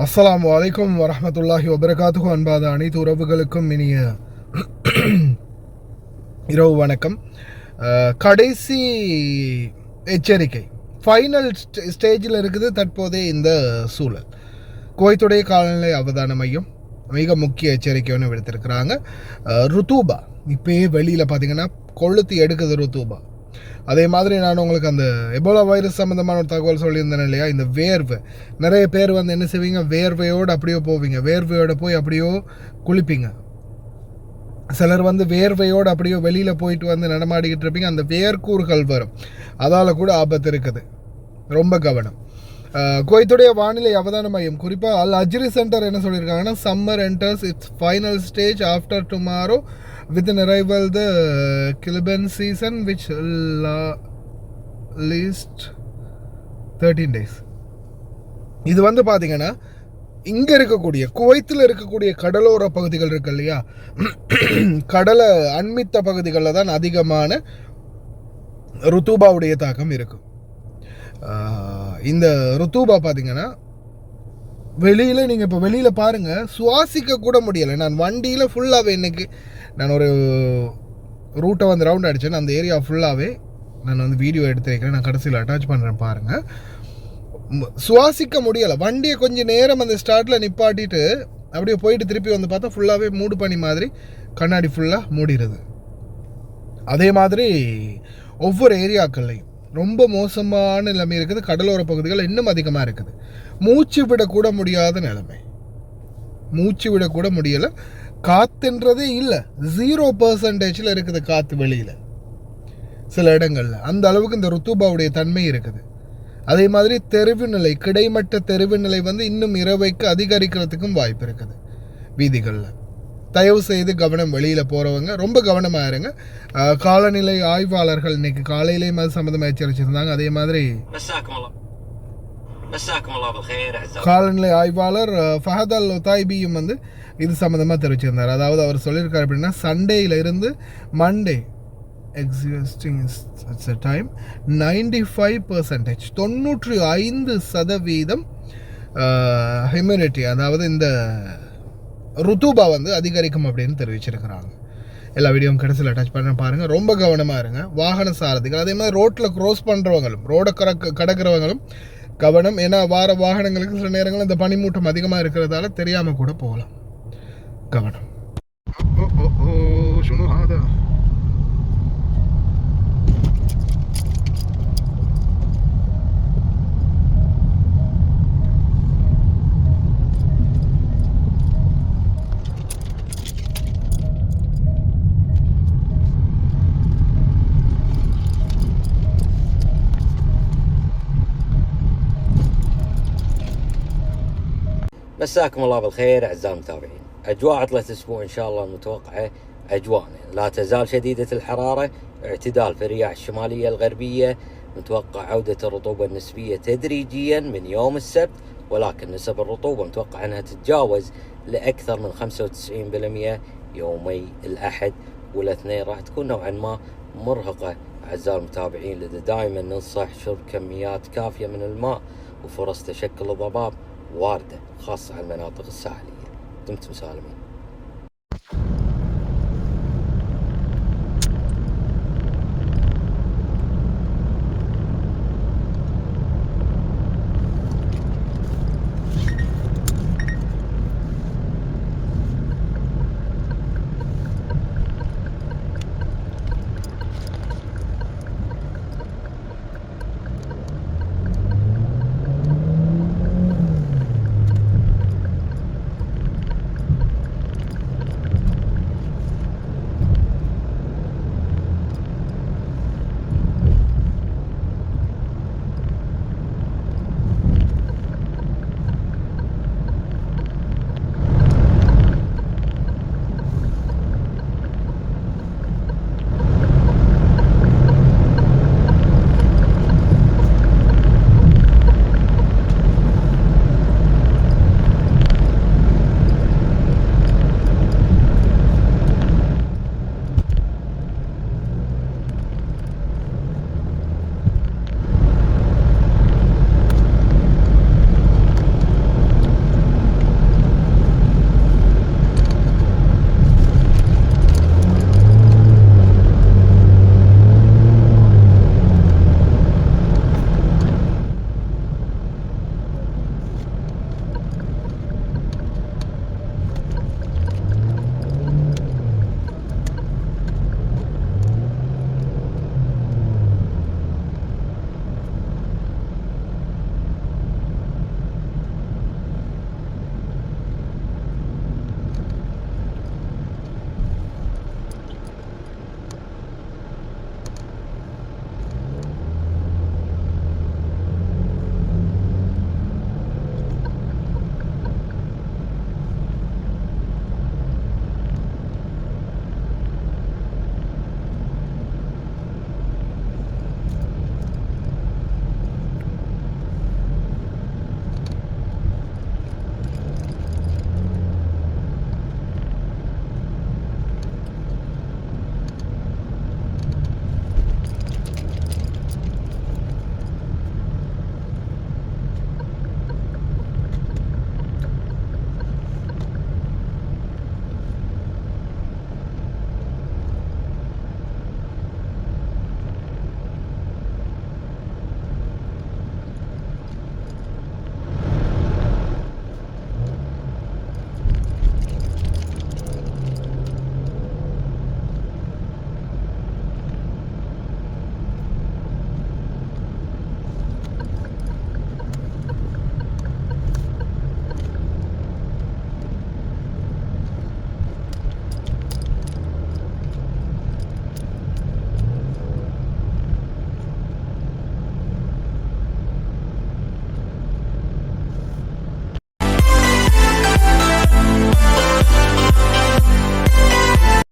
அஸ்ஸலாமு அலைக்கும் வரஹ்மத்துல்லாஹி வபரகாத்துஹு. அன்பாத அனைத்து உறவுகளுக்கும் இனிய இரவு வணக்கம். கடைசி எச்சரிக்கை ஃபைனல் ஸ்டேஜில் இருக்குது தற்போதைய இந்த சூழல். குவைத்துடைய காலநிலை அவதான மையம் மிக முக்கிய எச்சரிக்கை ஒன்று விடுத்திருக்கிறாங்க. ருத்தூபா இப்போயே வெளியில் பார்த்தீங்கன்னா கொளுத்தி எடுக்குது ருத்தூபா. அதே மாதிரி நான் உங்களுக்கு அந்த எபோலா வைரஸ் சம்மந்தமான ஒரு தகவல் சொல்லியிருந்தேன் இல்லையா, இந்த வேர்வை. நிறைய பேர் வந்து என்ன செய்வீங்க, வேர்வையோடு அப்படியோ போவீங்க, வேர்வையோடு போய் அப்படியோ குளிப்பீங்க. சிலர் வந்து வேர்வையோடு அப்படியோ வெளியில் போயிட்டு வந்து நடமாடிக்கிட்டு இருப்பீங்க, அந்த வேர்க்கூறுகள் வரும், அதால் கூட ஆபத்து இருக்குது. ரொம்ப கவனம். குவைத்துடைய வானிலை அவதான மையம் குறிப்பாக அல் அஜ்ரி சென்டர் என்ன சொல்லியிருக்காங்கன்னா, summer enters it's final stage after tomorrow with an arrival the Kiliban season which least 13 days. இது வந்து பார்த்தீங்கன்னா இங்கே இருக்கக்கூடிய குவைத்தில் இருக்கக்கூடிய கடலோர பகுதிகள் இருக்கு இல்லையா, கடலை அண்மித்த பகுதிகளில் தான் அதிகமான ருத்தூபாவுடைய தாக்கம் இருக்கும். இந்த ருத்தூபா பார்த்தீங்கன்னா வெளியில் நீங்கள் இப்போ வெளியில் பாருங்கள், சுவாசிக்க கூட முடியலை. நான் வண்டியில் ஃபுல்லாகவே இன்றைக்கி நான் ஒரு ரூட்டை வந்து ரவுண்ட் அடித்தேன், அந்த ஏரியா ஃபுல்லாகவே நான் வந்து வீடியோ எடுத்து வைக்கிறேன், நான் கடைசியில் அட்டாச் பண்ணுறேன் பாருங்கள். சுவாசிக்க முடியலை. வண்டியை கொஞ்சம் நேரம் அந்த ஸ்டார்ட்டில் நிப்பாட்டிட்டு அப்படியே போயிட்டு திருப்பி வந்து பார்த்தா ஃபுல்லாகவே மூடு பனி மாதிரி கண்ணாடி ஃபுல்லாக மூடிடுது. அதே மாதிரி ஒவ்வொரு ஏரியாக்கள்லையும் ரொம்ப மோசமான நிலைமை இருக்குது. கடலோர பகுதிகள் இன்னும் அதிகமாக இருக்குது. மூச்சு விடக்கூட முடியாத நிலைமை, மூச்சு விடக்கூட முடியலை. காற்றுன்றதே இல்லை, 0% இருக்குது காற்று வெளியில் சில இடங்களில். அந்த அளவுக்கு இந்த ருத்தூபாவுடைய தன்மை இருக்குது. அதே மாதிரி தெரிவு நிலை, கிடைமட்ட தெரிவு நிலை வந்து இன்னும் இரவைக்கு அதிகரிக்கிறதுக்கும் வாய்ப்பு இருக்குது வீதிகளில். தயவு செய்து கவனம், வெளியில் போகிறவங்க ரொம்ப கவனமாக இருங்க. காலநிலை ஆய்வாளர்கள் இன்னைக்கு காலையிலேயும் அது சம்மந்தமாக எச்சரிச்சிருந்தாங்க. அதே மாதிரி காலநிலை ஆய்வாளர் ஃபஹத் அல் ஒத்தாய்பியும் வந்து இது சம்மந்தமாக தெரிவிச்சிருந்தார். அதாவது அவர் சொல்லியிருக்கார் அப்படின்னா, சண்டேயில் இருந்து மண்டே எக்ஸிஸ்டிங் டைம் 95%, 95% ஹியூமிடிட்டி, அதாவது இந்த ருத்தூபா வந்து அதிகரிக்கும் அப்படின்னு தெரிவிச்சிருக்கிறாங்க. எல்லா வீடியோவும் கடைசியில் அட்டாச் பண்ண பாருங்கள். ரொம்ப கவனமாக இருங்க வாகன சாரதிகள். அதே மாதிரி ரோட்டில் க்ரோஸ் பண்ணுறவங்களும் ரோடை கடக்கிறவங்களும் கவனம். ஏன்னா வார வாகனங்களுக்கு சில நேரங்கள் இந்த பனிமூட்டம் அதிகமாக இருக்கிறதால தெரியாமல் கூட போகலாம். கவனம். مساكم الله بالخير أعزائي المتابعين. أجواء عطلة الأسبوع إن شاء الله المتوقعة أجواءنا لا تزال شديدة الحرارة، اعتدال في الرياح الشمالية الغربية، متوقع عودة الرطوبة النسبية تدريجيا من يوم السبت، ولكن نسب الرطوبة متوقع أنها تتجاوز لأكثر من 95% يومي الأحد والاثنين. راح تكون نوعا ما مرهقة أعزائي المتابعين، لذا دائما ننصح شرب كميات كافية من الماء، وفرص تشكل الضباب واردة خاصة على المناطق الساحلية. دمتم سالمين.